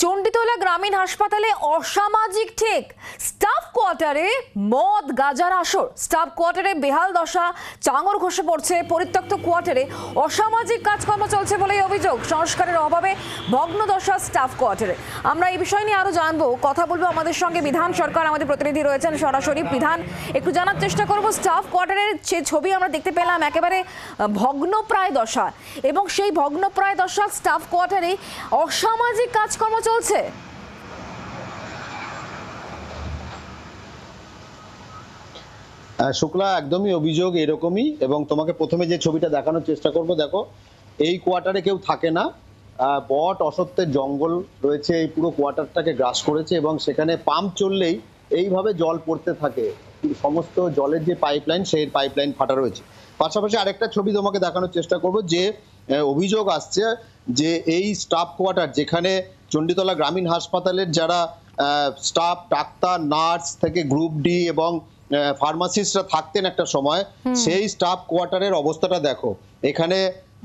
চণ্ডীতলা গ্রামীণ হাসপাতালে অসামাজিক ঠেক, স্টাফ কোয়ার্টারে মদ গাঁজার আসর। স্টাফ কোয়ার্টারে বেহাল দশা, চাঙর ঘষে পড়ছে। পরিত্যক্ত কোয়ার্টারে অসামাজিক কাজকর্ম চলছে বলেই অভিযোগ। সংস্কারের অভাবে ভগ্ন দশা স্টাফ কোয়ার্টারে। আমরা এই বিষয় নিয়ে আরো জানবো, কথা বলবো আমাদের সঙ্গে বিধান সরকার, আমাদের প্রতিনিধি রয়েছেন সরাসরি। বিধান, একটু জানার চেষ্টা করবো, স্টাফ কোয়ার্টারের যে ছবি আমরা দেখতে পেলাম একেবারে ভগ্নপ্রায় দশা, এবং সেই ভগ্নপ্রায় দশা স্টাফ কোয়ার্টারে অসামাজিক কাজকর্ম চলছে। শুক্লা, একদমই অভিযোগ এরকমই। এবং তোমাকে প্রথমে যে ছবিটা দেখানোর চেষ্টা করব, দেখো এই কোয়ার্টারে কেউ থাকে না, বট অসত্যের জঙ্গল রয়েছে, এই পুরো কোয়ার্টারটাকে গ্রাস করেছে এবং সেখানে পাম্প চললেই এইভাবে জল পড়তে থাকে। সমস্ত জলের যে পাইপলাইন, সেই পাইপলাইন ফাটা রয়েছে। পাশাপাশি আরেকটা ছবি তোমাকে দেখানোর চেষ্টা করব, যে অভিযোগ আসছে যে এই স্টাফ কোয়ার্টার, যেখানে চণ্ডীতলা গ্রামীণ হাসপাতালের যারা স্টাফ, ডাক্তার, নার্স থেকে গ্রুপ ডি এবং ফার্মাসিস্টরা থাকতেন একটা সময়, সেই স্টাফ কোয়ার্টারের অবস্থাটা দেখো। এখানে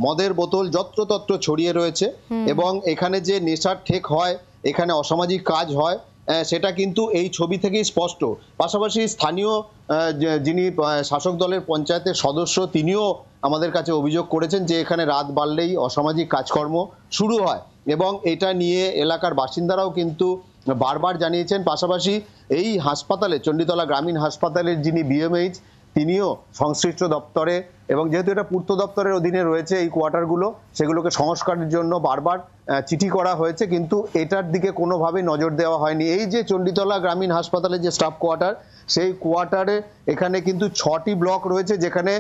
মদের বোতল যত্রতত্র ছড়িয়ে রয়েছে এবং এখানে যে নেশার ঠেক হয়, এখানে অসামাজিক কাজ হয়, সেটা কিন্তু এই ছবি থেকেই স্পষ্ট। পাশাপাশি স্থানীয় যিনি শাসক দলের পঞ্চায়েতের সদস্য, তিনিও আমাদের কাছে অভিযোগ করেছেন যে এখানে রাত বাড়লেই অসামাজিক কাজকর্ম শুরু হয় এবং এটা নিয়ে এলাকার বাসিন্দারাও কিন্তু বারবার জানিয়েছেন। পাশাপাশি এই হাসপাতালে, চণ্ডীতলা গ্রামীণ হাসপাতালের যিনি বিএমএইচ, তিনিও সংশ্লিষ্ট দপ্তরে, এবং যেহেতু এটা পূর্ত দপ্তরের অধীনে রয়েছে এই কোয়ার্টারগুলো, সেগুলোকে সংস্কারের জন্য বারবার চিঠি করা হয়েছে, কিন্তু এটার দিকে কোনোভাবে নজর দেওয়া হয়নি। এই যে চণ্ডীতলা গ্রামীণ হাসপাতালের যে স্টাফ কোয়ার্টার, সেই কোয়ার্টারে এখানে কিন্তু 6টি ব্লক রয়েছে, যেখানে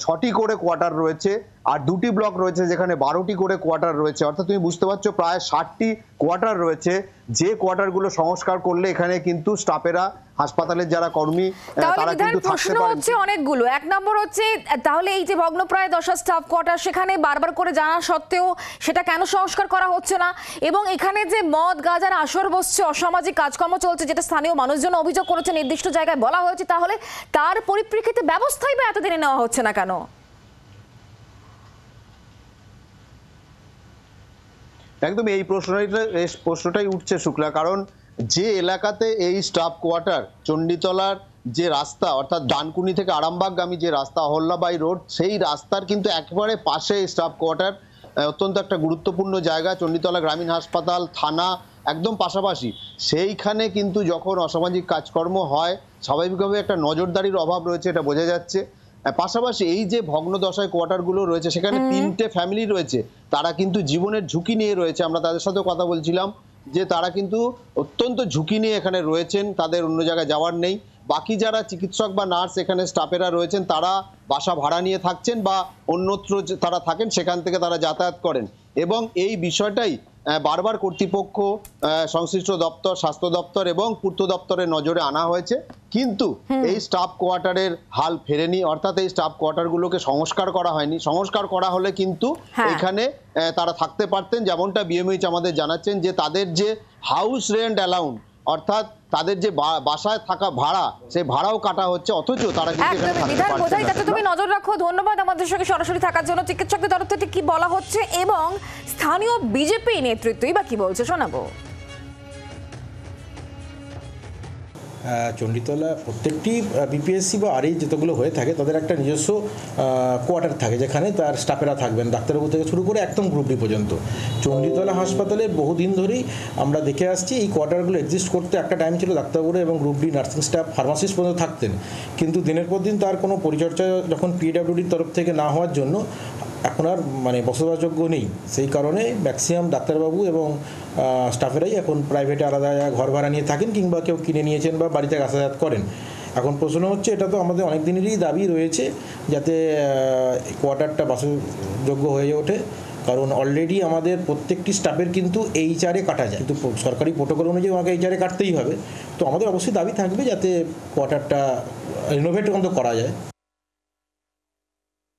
6টি করে কোয়ার্টার রয়েছে, আর 2টি ব্লক রয়েছে যেখানে 12টি করে কোয়ার্টার রয়েছে। অর্থাৎ তুমি বুঝতে পারছো, প্রায় 60টি কোয়ার্টার রয়েছে, যে কোয়ার্টারগুলো সংস্কার করলে এখানে কিন্তু স্টাফেরা, হাসপাতালের যারা কর্মী, তারা কিন্তু থাকতে পারেন। হচ্ছে অনেকগুলো। এক নম্বর হচ্ছে, তাহলে এই যে ভগ্নপ্রায় দশা স্টাফ কোয়ার্টার, সেখানে বারবার করে জানা সত্ত্বেও সেটা কেন সংস্কার করা হচ্ছে না? এবং এখানে যে মদ গাঁজার আসর বসছে, অসামাজিক কাজকর্ম চলছে, যেটা স্থানীয় মানুষজন অভিযোগ করেছে, নির্দিষ্ট জায়গায় বলা হয়েছে, তাহলে তার পরিপ্রেক্ষিতে ব্যবস্থাই বা এতদিনে নেওয়া হচ্ছে না কেন? একদম এই প্রশ্নটাই উঠছে শুক্লা, কারণ যে এলাকাতে এই স্টাফ কোয়ার্টার, চণ্ডীতলার যে রাস্তা, অর্থাৎ ডানকুনি থেকে আরামবাগগামী যে রাস্তা, অহল্যাবাই রোড, সেই রাস্তার কিন্তু একেবারে পাশে স্টাফ কোয়ার্টার। অত্যন্ত একটা গুরুত্বপূর্ণ জায়গা, চণ্ডীতলা গ্রামীণ হাসপাতাল, থানা একদম পাশাপাশি। সেইখানে কিন্তু যখন অসামাজিক কাজকর্ম হয়, স্বাভাবিকভাবে একটা নজরদারির অভাব রয়েছে, এটা বোঝা যাচ্ছে। পাশাপাশি এই যে ভগ্ন দশায় কোয়ার্টারগুলো রয়েছে, সেখানে 3টে ফ্যামিলি রয়েছে, তারা কিন্তু জীবনের ঝুঁকি নিয়ে রয়েছে। আমরা তাদের সাথে কথা বলছিলাম যে তারা কিন্তু অত্যন্ত ঝুঁকি নিয়ে এখানে রয়েছেন, তাদের অন্য জায়গায় যাওয়ার নেই। বাকি যারা চিকিৎসক বা নার্স এখানে স্টাফেরা রয়েছেন, তারা বাসা ভাড়া নিয়ে থাকছেন বা অন্যত্র তারা থাকেন, সেখান থেকে তারা যাতায়াত করেন। এবং এই বিষয়টাই বারবার কর্তৃপক্ষ, সংশ্লিষ্ট দপ্তর, স্বাস্থ্য দপ্তর এবং পূর্ত দপ্তরের নজরে আনা হয়েছে, কিন্তু এই স্টাফ কোয়ার্টারের হাল ফেরেনি। অর্থাৎ এই স্টাফ কোয়ার্টারগুলোকে সংস্কার করা হয়নি। সংস্কার করা হলে কিন্তু এখানে তারা থাকতে পারতেন। যেমনটা বিএমএইচ আমাদের জানাচ্ছেন যে তাদের যে হাউস রেন্ট অ্যালাউন্স, অর্থাৎ তাদের যে বাসায় থাকা ভাড়া, সেই ভাড়াও কাটা হচ্ছে, অথচ তারা কিন্তু এখানে থাকতে পারছে না। তুমি নজর রাখো। ধন্যবাদ আমাদের সঙ্গে সরাসরি থাকার জন্য। চিকিৎসকদের তরফ থেকে কি বলা হচ্ছে এবং স্থানীয় বিজেপি নেতৃত্বই বা কি বলছে শোনাবো। চণ্ডীতলা প্রত্যেকটি বিপিএসসি বা আরই যতগুলো হয়ে থাকে, তাদের একটা নিজস্ব কোয়ার্টার থাকে, যেখানে তার স্টাফেরা থাকবেন, ডাক্তারবাবু থেকে শুরু করে একদম গ্রুপ ডি পর্যন্ত। চণ্ডীতলা হাসপাতালে বহুদিন ধরেই আমরা দেখে আসছি এই কোয়ার্টারগুলো এক্সিস্ট করতে। একটা টাইম ছিল ডাক্তারবাবু এবং group D nursing staff, pharmacist পর্যন্ত থাকতেন, কিন্তু দিনের পর দিন তার কোনো পরিচর্যা যখন পিডব্লিউডির তরফ থেকে না হওয়ার জন্য এখন আর বসবাসযোগ্য নেই। সেই কারণে ম্যাক্সিমাম ডাক্তারবাবু এবং স্টাফেরাই এখন প্রাইভেটে আলাদা ঘর ভাড়া নিয়ে থাকেন, কিংবা কেউ কিনে নিয়েছেন বা বাড়িতে যাতায়াত করেন। এখন প্রশ্ন হচ্ছে, এটা তো আমাদের অনেক দিনেরই দাবি রয়েছে, যাতে কোয়ার্টারটা বাসযোগ্য হয়ে ওঠে, কারণ অলরেডি আমাদের প্রত্যেকটি স্টাফের কিন্তু এইচআরে কাটা যায়, কিন্তু সরকারি প্রোটোকল অনুযায়ী আমাকে এইচআরে কাটতেই হবে। তো আমাদের অবশ্যই দাবি থাকবে যাতে কোয়ার্টারটা রিনোভেট করা যায়।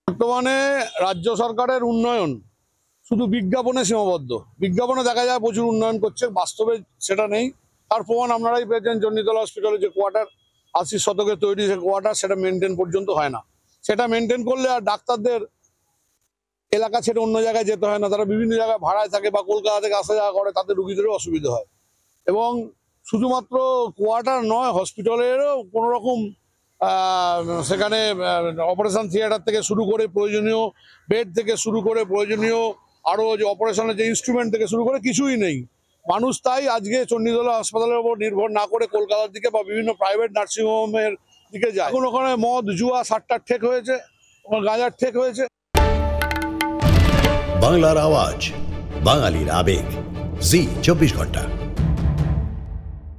বর্তমানে রাজ্য সরকারের উন্নয়ন শুধু বিজ্ঞাপনে সীমাবদ্ধ। বিজ্ঞাপনে দেখা যায় প্রচুর উন্নয়ন করছে, বাস্তবে সেটা নেই। তার প্রমাণ আপনারাই পেয়েছেন, চণ্ডীতলা হসপিটালে যে কোয়ার্টার 80 শতকে তৈরি যে কোয়ার্টার, সেটা মেনটেন পর্যন্ত হয় না। সেটা মেনটেন করলে আর ডাক্তারদের এলাকা ছেড়ে অন্য জায়গায় যেতে হয় না, তারা বিভিন্ন জায়গায় ভাড়ায় থাকে বা কলকাতা থেকে আসা যাওয়া করে, তাতে রুগীদেরও অসুবিধা হয়। এবং শুধুমাত্র কোয়ার্টার নয়, হসপিটালেরও কোনো রকম সেখানে অপারেশন থিয়েটার থেকে শুরু করে প্রয়োজনীয় বেড থেকে শুরু করে প্রয়োজনীয় আরও যে অপারেশনের যে ইনস্ট্রুমেন্ট থেকে শুরু করে কিছুই নেই। মানুষ তাই আজকে চণ্ডীতলা হাসপাতালের উপর নির্ভর না করে কলকাতার দিকে বা বিভিন্ন প্রাইভেট নার্সিংহোমের দিকে যায়। এখন ওখানে মদ, জুয়া, সাট্টার ঠেক হয়েছে, ওখানে গাঁজার ঠেক হয়েছে। বাংলার আওয়াজ, বাঙালির আবেগ, জি 24 ঘন্টা।